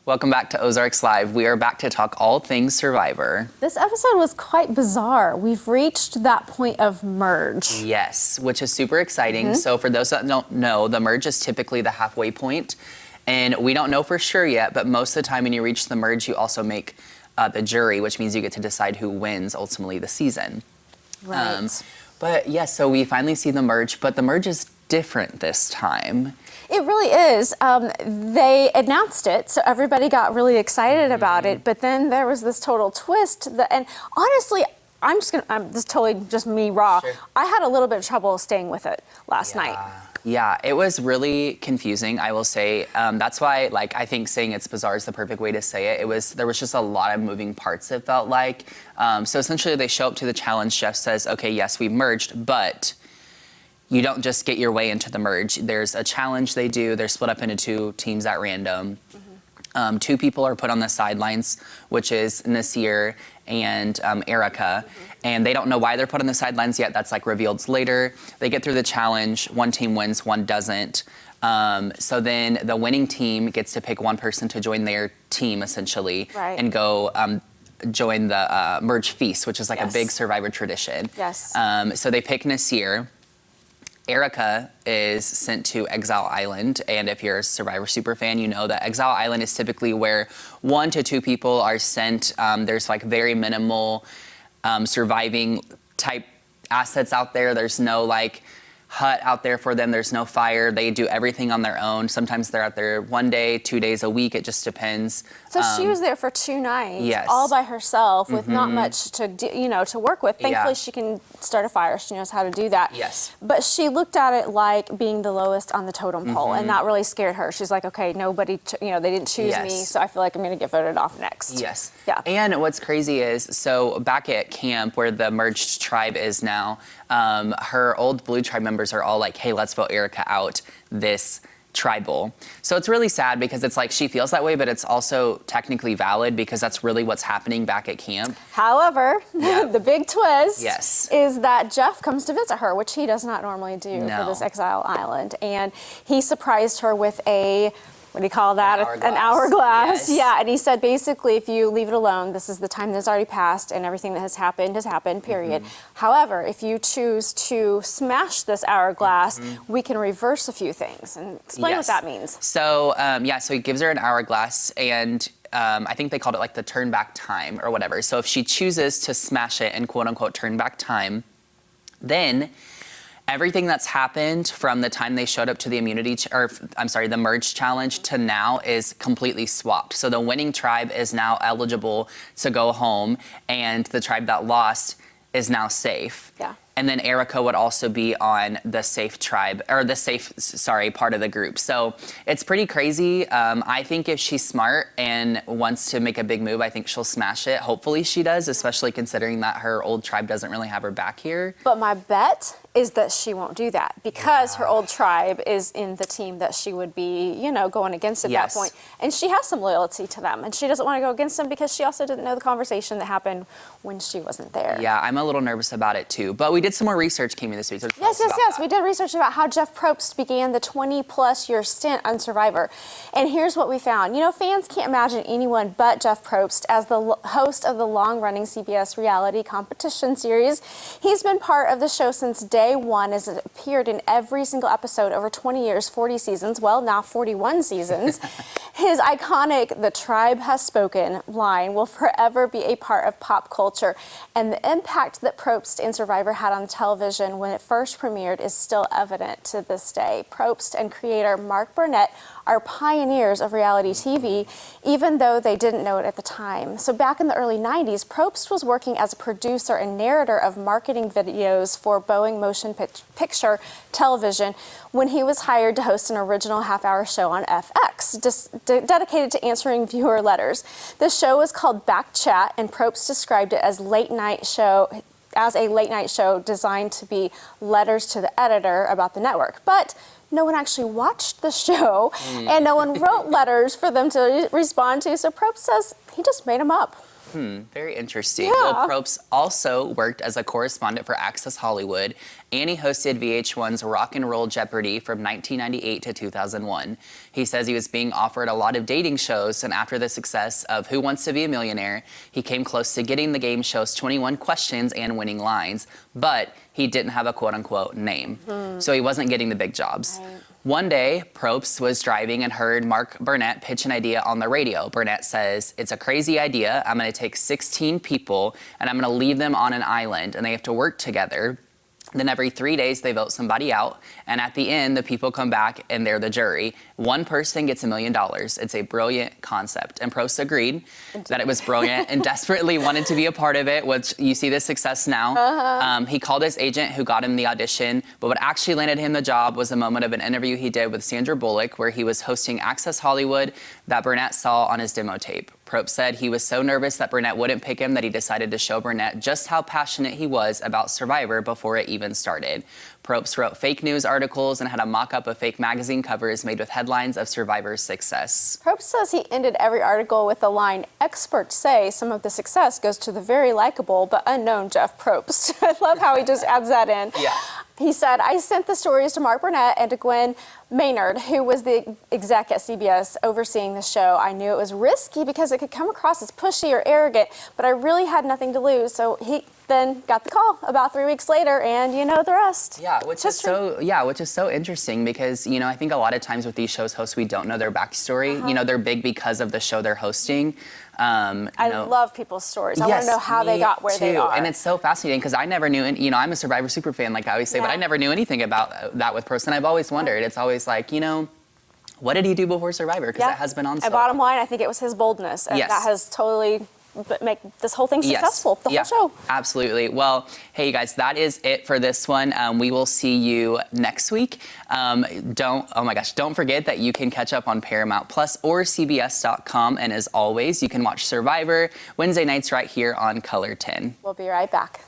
Welcome back to Ozarks Live. We are back to talk all things Survivor. This episode was quite bizarre. We've reached that point of merge. Yes, which is super exciting. So for those that don't know, the merge is typically the halfway point, and we don't know for sure yet, but most of the time when you reach the merge, you also make the jury, which means you get to decide who wins ultimately the season. Right. But yes, so we finally see the merge, but the merge is different this time. It really is. They announced it, so everybody got really excited about it, but then there was this total twist. And honestly, this is totally just me raw. Sure. I had a little bit of trouble staying with it last night. Yeah, it was really confusing, I will say. That's why, like, I think saying it's bizarre is the perfect way to say it. There was just a lot of moving parts, it felt like. So essentially, they show up to the challenge. Jeff says, okay, yes, we merged, but you don't just get your way into the merge. There's a challenge they do. They're split up into two teams at random. Two people are put on the sidelines, which is Nasir and Erica. And they don't know why they're put on the sidelines yet. That's like revealed later. They get through the challenge. One team wins, one doesn't. So then the winning team gets to pick one person to join their team, essentially, and go join the merge feast, which is like a big Survivor tradition. Yes. So they pick Nasir. Erica is sent to Exile Island, and if you're a Survivor super fan, you know that Exile Island is typically where 1 to 2 people are sent. There's like very minimal surviving type assets out there. There's no like hut out there for them. There's no fire. They do everything on their own. Sometimes they're out there 1 day, 2 days a week. It just depends. So she was there for 2 nights, Yes. all by herself, with not much to do, to work with. Thankfully, Yeah. she can start a fire. She knows how to do that. Yes. But she looked at it like being the lowest on the totem pole, and that really scared her. She's like, okay, nobody, they didn't choose me, Yes. so I feel like I'm going to get voted off next. Yes. Yeah. And what's crazy is, so back at camp where the merged tribe is now, her old blue tribe members are all like, hey, let's vote Erica out this tribal. So it's really sad because it's like she feels that way, but it's also technically valid because that's really what's happening back at camp. However, the big twist is that Jeff comes to visit her, which he does not normally do for this Exile Island. And he surprised her with a, what do you call that? An hourglass. Yes. Yeah, and he said basically if you leave it alone, this is the time that's already passed and everything that has happened, period. However, if you choose to smash this hourglass, we can reverse a few things. And explain what that means. So, so he gives her an hourglass, and I think they called it like the turn back time or whatever. So if she chooses to smash it and quote unquote turn back time, then everything that's happened from the time they showed up to the the merge challenge to now is completely swapped. So the winning tribe is now eligible to go home, and the tribe that lost is now safe. Yeah. And then Erica would also be on the safe tribe, or the safe, part of the group. So it's pretty crazy. I think if she's smart and wants to make a big move, I think she'll smash it. Hopefully she does, especially considering that her old tribe doesn't really have her back here. But my bet is that she won't do that because her old tribe is in the team that she would be, going against at that point. And she has some loyalty to them, and she doesn't want to go against them because she also didn't know the conversation that happened when she wasn't there. Yeah, I'm a little nervous about it too. But we did some more research, Cami, this week. So yes. We did research about how Jeff Probst began the 20-plus year stint on Survivor. And here's what we found. Fans can't imagine anyone but Jeff Probst as the host of the long-running CBS reality competition series. He's been part of the show since day one, as it appeared in every single episode over 20 years, 40 seasons, well, now 41 seasons. His iconic "The Tribe Has Spoken" line will forever be a part of pop culture, and the impact that Probst and Survivor had on television when it first premiered is still evident to this day. Probst and creator Mark Burnett are pioneers of reality TV, even though they didn't know it at the time. So back in the early 90s, Probst was working as a producer and narrator of marketing videos for Boeing Motion Picture Television when he was hired to host an original half-hour show on FX, dedicated to answering viewer letters. The show was called Back Chat, and Probst described it as a late night show designed to be letters to the editor about the network. But no one actually watched the show, and no one wrote letters for them to respond to, so Probst says he just made them up. Very interesting. Yeah. Well, Probst also worked as a correspondent for Access Hollywood, and he hosted VH1's Rock and Roll Jeopardy from 1998 to 2001. He says he was being offered a lot of dating shows, and after the success of Who Wants to Be a Millionaire, he came close to getting the game show's 21 questions and winning lines, but he didn't have a quote-unquote name, so he wasn't getting the big jobs. Right. One day, Probst was driving and heard Mark Burnett pitch an idea on the radio. Burnett says, "It's a crazy idea. I'm going to take 16 people and I'm going to leave them on an island and they have to work together. Then every 3 days, they vote somebody out. And at the end, the people come back and they're the jury. One person gets $1 million. It's a brilliant concept." And Probst agreed that it was brilliant and desperately wanted to be a part of it, which you see the success now. He called his agent who got him the audition. But what actually landed him the job was a moment of an interview he did with Sandra Bullock, where he was hosting Access Hollywood that Burnett saw on his demo tape. Probst said he was so nervous that Burnett wouldn't pick him that he decided to show Burnett just how passionate he was about Survivor before it even started. Probst wrote fake news articles and had a mock-up of fake magazine covers made with headlines of Survivor's success. Probst says he ended every article with the line, "Experts say some of the success goes to the very likable but unknown Jeff Probst." I love how he just adds that in. Yeah. He said, "I sent the stories to Mark Burnett and to Gwen Maynard, who was the exec at CBS overseeing the show. I knew it was risky because it could come across as pushy or arrogant, but I really had nothing to lose." So he then got the call about 3 weeks later, and you know the rest. Yeah, which is so interesting because, you know, I think a lot of times with these shows hosts, we don't know their backstory. You know, they're big because of the show they're hosting. I love people's stories. I want to know how they got where they are. And it's so fascinating because I never knew, you know, I'm a Survivor super fan, like I always say, but I never knew anything about that with Probst. And I've always wondered, it's always like, you know, what did he do before Survivor? Because it has been on so And bottom line, I think it was his boldness. And that has totally make this whole thing successful, the whole show. Absolutely. Well, hey, you guys, that is it for this one. We will see you next week. Don't forget that you can catch up on Paramount Plus or CBS.com. And as always, you can watch Survivor Wednesday nights right here on Color 10. We'll be right back.